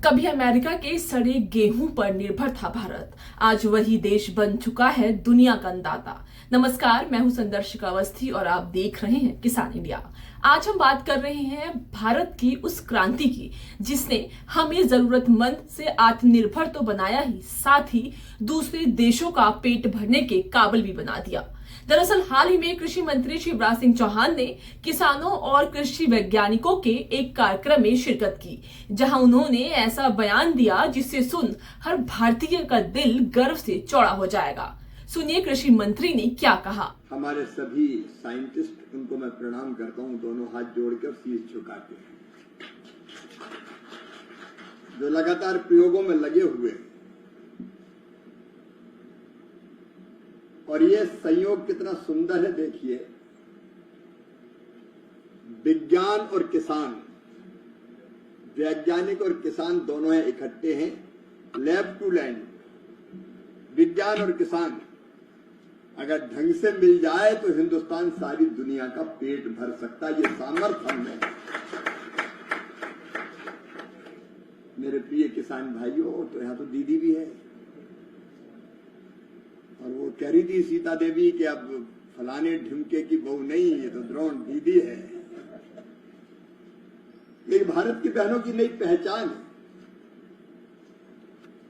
कभी अमेरिका के सड़े गेहूं पर निर्भर था भारत। आज वही देश बन चुका है दुनिया का अन्नदाता। नमस्कार, मैं हूं संदर्शिका अवस्थी और आप देख रहे हैं किसान इंडिया। आज हम बात कर रहे हैं भारत की उस क्रांति की जिसने हमें जरूरतमंद से आत्मनिर्भर तो बनाया ही, साथ ही दूसरे देशों का पेट भरने के काबिल भी बना दिया। दरअसल हाल ही में कृषि मंत्री शिवराज सिंह चौहान ने किसानों और कृषि वैज्ञानिकों के एक कार्यक्रम में शिरकत की, जहां उन्होंने ऐसा बयान दिया जिसे सुन हर भारतीय का दिल गर्व से चौड़ा हो जाएगा। सुनिए कृषि मंत्री ने क्या कहा। हमारे सभी साइंटिस्ट, उनको मैं प्रणाम करता हूं, दोनों हाथ जोड़कर शीश झुका के, जो लगातार प्रयोगों में लगे हुए हैं। और ये संयोग कितना सुंदर है, देखिए, विज्ञान और किसान, वैज्ञानिक और किसान दोनों हैं, इकट्ठे हैं, लैब टू लैंड। विज्ञान और किसान अगर ढंग से मिल जाए तो हिंदुस्तान सारी दुनिया का पेट भर सकता है। ये सामर्थ्य हम में। मेरे प्रिय किसान भाइयों, तो यहां तो दीदी भी है, और वो कह रही थी सीता देवी कि अब फलाने ढिमके की बहू नहीं, ये तो द्रोण दीदी है। लेकिन भारत की बहनों की नई पहचान है।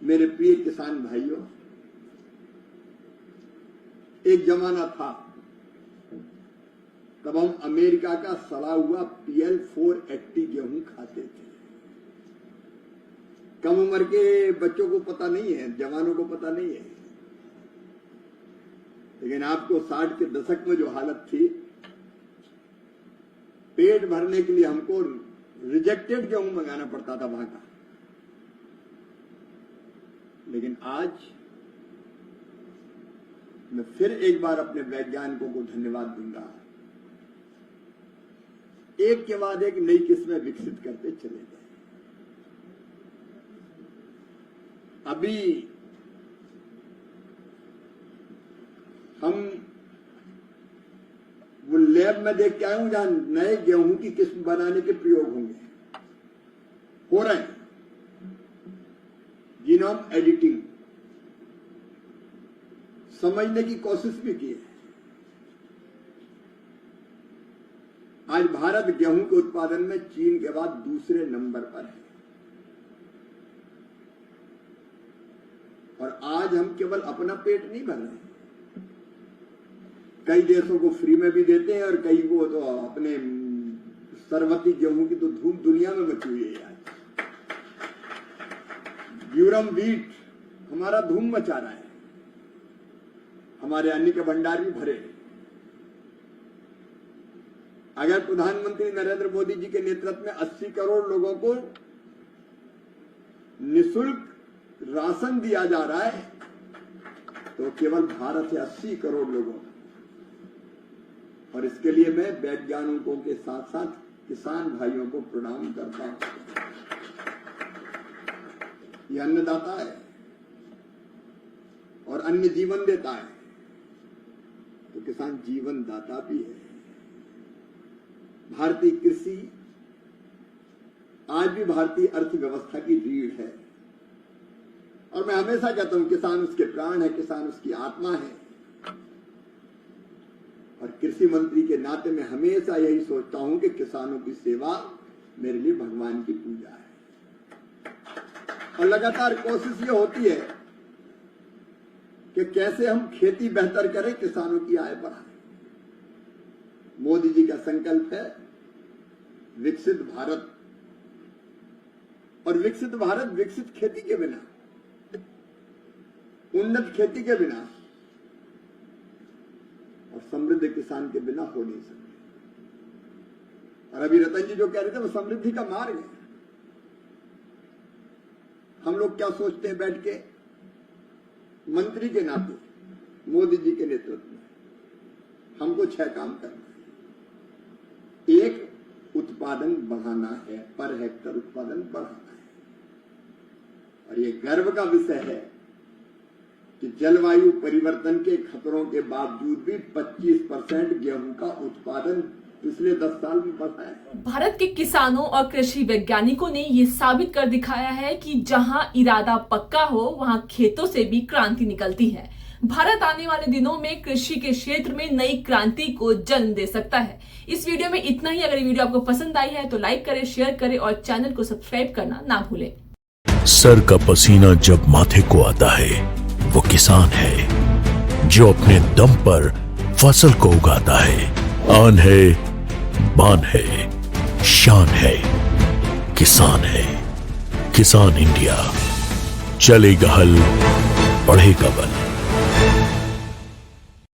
मेरे प्रिय किसान भाइयों, एक जमाना था तब हम अमेरिका का सड़ा हुआ PL 480 गेहूं खाते थे। कम उम्र के बच्चों को पता नहीं है, जवानों को पता नहीं है, लेकिन आपको 60 के दशक में जो हालत थी, पेट भरने के लिए हमको रिजेक्टेड गेहूं मंगाना पड़ता था वहां का। लेकिन आज मैं फिर एक बार अपने वैज्ञानिकों को धन्यवाद दूंगा। एक के बाद एक नई किस्में विकसित करते चले गए। अभी हम वो लैब में देख के आए हूं जहां नए गेहूं की किस्म बनाने के प्रयोग होंगे, हो रहे हैं। जीनोम एडिटिंग समझने की कोशिश भी की है। आज भारत गेहूं के उत्पादन में चीन के बाद दूसरे नंबर पर है। और आज हम केवल अपना पेट नहीं भर रहे, कई देशों को फ्री में भी देते हैं, और कई को तो अपने सरवती गेहूं की तो धूम दुनिया में मची हुई है। आज ड्यूरम व्हीट हमारा धूम मचा रहा है। हमारे अन्न के भंडार भी भरे। अगर प्रधानमंत्री नरेंद्र मोदी जी के नेतृत्व में 80 करोड़ लोगों को निःशुल्क राशन दिया जा रहा है, तो केवल भारत से 80 करोड़ लोगों को। और इसके लिए मैं वैज्ञानिकों के साथ साथ किसान भाइयों को प्रणाम करता हूं। ये अन्नदाता है और अन्न जीवन देता है, तो किसान जीवन दाता भी है। भारतीय कृषि आज भी भारतीय अर्थव्यवस्था की रीढ़ है। और मैं हमेशा कहता हूं, किसान उसके प्राण है, किसान उसकी आत्मा है। और कृषि मंत्री के नाते मैं हमेशा यही सोचता हूं कि किसानों की सेवा मेरे लिए भगवान की पूजा है। और लगातार कोशिश ये होती है कि कैसे हम खेती बेहतर करें, किसानों की आय बढ़ाएं। मोदी जी का संकल्प है विकसित भारत, और विकसित भारत विकसित खेती के बिना, उन्नत खेती के बिना और समृद्ध किसान के बिना हो नहीं सकती। और अभी रतन जी जो कह रहे थे वो समृद्धि का मार्ग है। हम लोग क्या सोचते हैं बैठ के, मंत्री के नाते मोदी जी के नेतृत्व में हमको 6 काम करना है। एक, उत्पादन बढ़ाना है, पर हेक्टर उत्पादन बढ़ाना है। और ये गर्व का विषय है कि जलवायु परिवर्तन के खतरों के बावजूद भी 25% गेहूं का उत्पादन पिछले 10 साल में बढ़ा है। भारत के किसानों और कृषि वैज्ञानिकों ने ये साबित कर दिखाया है कि जहां इरादा पक्का हो वहां खेतों से भी क्रांति निकलती है। भारत आने वाले दिनों में कृषि के क्षेत्र में नई क्रांति को जन्म दे सकता है। इस वीडियो में इतना ही। अगर ये वीडियो आपको पसंद आई है तो लाइक करें, शेयर करें और चैनल को सब्सक्राइब करना ना भूलें। सर का पसीना जब माथे को आता है वो किसान है जो अपने दम पर फसल को उगाता है। आन है, बान है, शान है, किसान है। किसान इंडिया, चलेगा हल, बढ़ेगा बल।